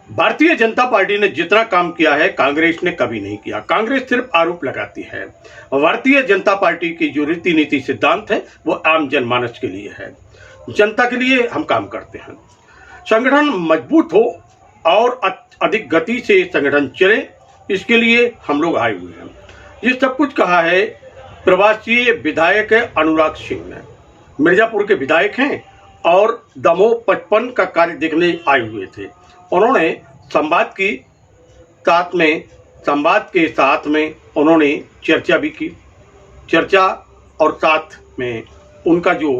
Bharatiya Janata party ने जितना काम किया है कांग्रेस ने कभी नहीं किया। कांग्रेस सिर्फ आरोप लगाती है। भारतीय जनता पार्टी की जो रीति नीति सिद्धांत है वो आम जनमानस के लिए है। जनता के लिए हम काम करते हैं। संगठन मजबूत हो और अधिक गति से संगठन चले, इसके लिए हम लोग आए हुए हैं। ये सब कुछ कहा है प्रवासी विधायक अनुराग सिंह ने। मिर्जापुर के विधायक हैं और दमोह 55 का कार्य देखने आए हुए थे। उन्होंने संवाद के साथ में उन्होंने चर्चा भी की। चर्चा और साथ में उनका जो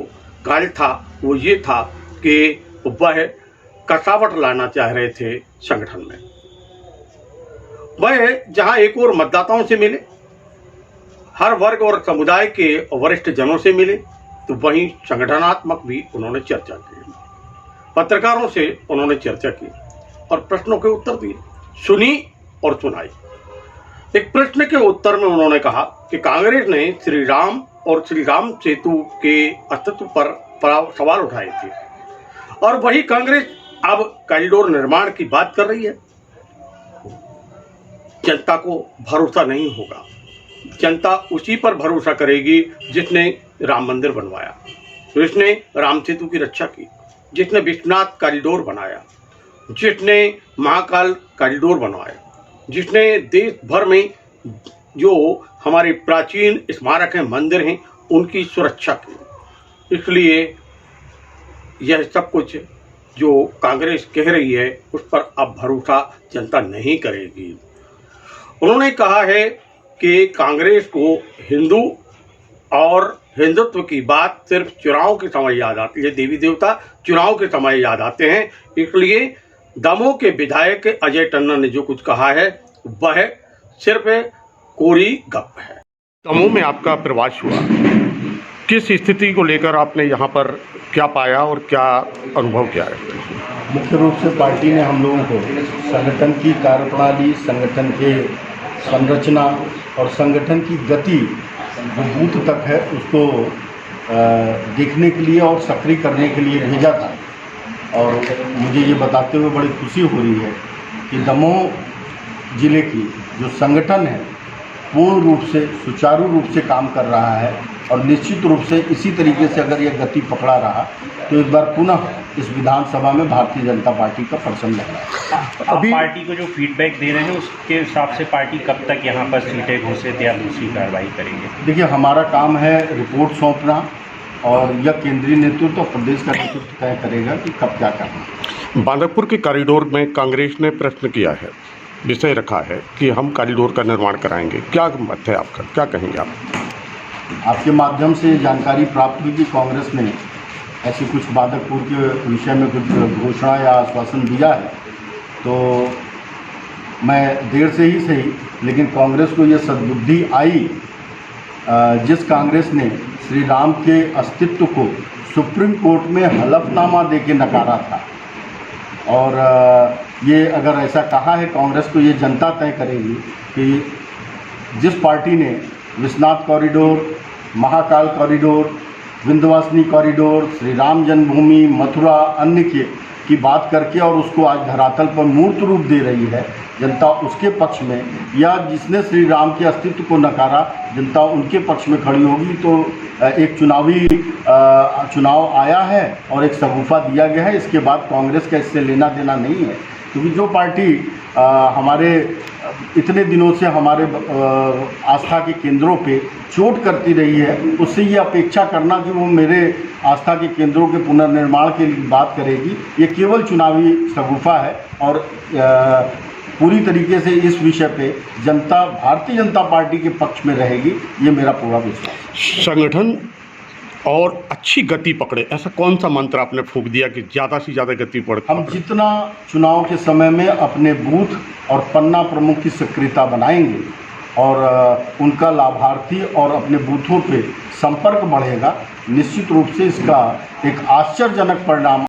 कार्य था वो ये था कि वह कसावट लाना चाह रहे थे संगठन में। वह जहां एक और मतदाताओं से मिले, हर वर्ग और समुदाय के वरिष्ठ जनों से मिले, तो वहीं संगठनात्मक भी उन्होंने चर्चा की। पत्रकारों से उन्होंने चर्चा की और प्रश्नों के उत्तर दिए, सुनी और सुनाई। एक प्रश्न के उत्तर में उन्होंने कहा कि कांग्रेस ने श्री राम और श्री राम सेतु के अस्तित्व पर सवाल उठाए थे और वही कांग्रेस अब कॉरिडोर निर्माण की बात कर रही है। जनता को भरोसा नहीं होगा। जनता उसी पर भरोसा करेगी जिसने राम मंदिर बनवाया, जिसने राम सेतु की रक्षा की, जिसने विश्वनाथ कॉरिडोर बनाया, जिसने महाकाल कॉरिडोर बनवाया, जिसने देश भर में जो हमारे प्राचीन स्मारक हैं, मंदिर हैं, उनकी सुरक्षा की। इसलिए यह सब कुछ जो कांग्रेस कह रही है उस पर अब भरोसा जनता नहीं करेगी। उन्होंने कहा है कि कांग्रेस को हिंदू और हिंदुत्व की बात सिर्फ चुनाव के समय याद आती है। देवी देवता चुनाव के समय याद आते हैं। इसलिए दमोह के विधायक अजय टंडन ने जो कुछ कहा है वह सिर्फ कोरी गप है। दमोह में आपका प्रवास हुआ, किस स्थिति को लेकर आपने यहाँ पर क्या पाया और क्या अनुभव किया है? मुख्य रूप से पार्टी ने हम लोगों को संगठन की कार्यप्रणाली, संगठन के संरचना और संगठन की गति जो बूथ तक है उसको देखने के लिए और सक्रिय करने के लिए भेजा था। और मुझे ये बताते हुए बड़ी खुशी हो रही है कि दमोह जिले की जो संगठन है पूर्ण रूप से सुचारू रूप से काम कर रहा है और निश्चित रूप से इसी तरीके से अगर यह गति पकड़ा रहा तो एक बार पुनः इस विधानसभा में भारतीय जनता पार्टी का परचम लहरा है। अभी पार्टी को जो फीडबैक दे रहे हैं उसके हिसाब से पार्टी कब तक यहाँ पर सीटें घोषित या दूसरी कार्रवाई करेंगे? देखिए, हमारा काम है रिपोर्ट सौंपना और यह केंद्रीय नेतृत्व और प्रदेश का नेतृत्व तय करेगा कि कब क्या करना। बांदरपुर के कॉरिडोर में कांग्रेस ने प्रश्न किया है, विषय रखा है कि हम कॉरिडोर का निर्माण कराएंगे। क्या मत है आपका, क्या कहेंगे आप? आपके माध्यम से जानकारी प्राप्त हुई कि कांग्रेस ने ऐसी कुछ बांदरपुर के विषय में कुछ घोषणा या आश्वासन दिया है, तो मैं देर से ही सही लेकिन कांग्रेस को ये सद्बुद्धि आई जिस कांग्रेस ने श्री राम के अस्तित्व को सुप्रीम कोर्ट में हलफनामा देके नकारा था। और ये अगर ऐसा कहा है कांग्रेस को, ये जनता तय करेगी कि जिस पार्टी ने Vishwanath corridor, Mahakal corridor, Vindhyavasini corridor, Shri Ram जन्मभूमि, मथुरा, अन्य की बात करके और उसको आज धरातल पर मूर्त रूप दे रही है, जनता उसके पक्ष में, या जिसने श्री राम के अस्तित्व को नकारा जनता उनके पक्ष में खड़ी होगी। तो एक चुनाव आया है और एक शगुफा दिया गया है। इसके बाद कांग्रेस का इससे लेना देना नहीं है, क्योंकि जो पार्टी हमारे इतने दिनों से हमारे आस्था के केंद्रों पे चोट करती रही है, उससे ये अपेक्षा करना कि वो मेरे आस्था के केंद्रों के पुनर्निर्माण की बात करेगी, ये केवल चुनावी शगुफा है। और पूरी तरीके से इस विषय पे जनता भारतीय जनता पार्टी के पक्ष में रहेगी, ये मेरा पूरा विश्वास है। संगठन और अच्छी गति पकड़े, ऐसा कौन सा मंत्र आपने फूंक दिया कि ज़्यादा से ज़्यादा गति पकड़े? हम जितना चुनाव के समय में अपने बूथ और पन्ना प्रमुख की सक्रियता बनाएंगे और उनका लाभार्थी और अपने बूथों पे संपर्क बढ़ेगा, निश्चित रूप से इसका एक आश्चर्यजनक परिणाम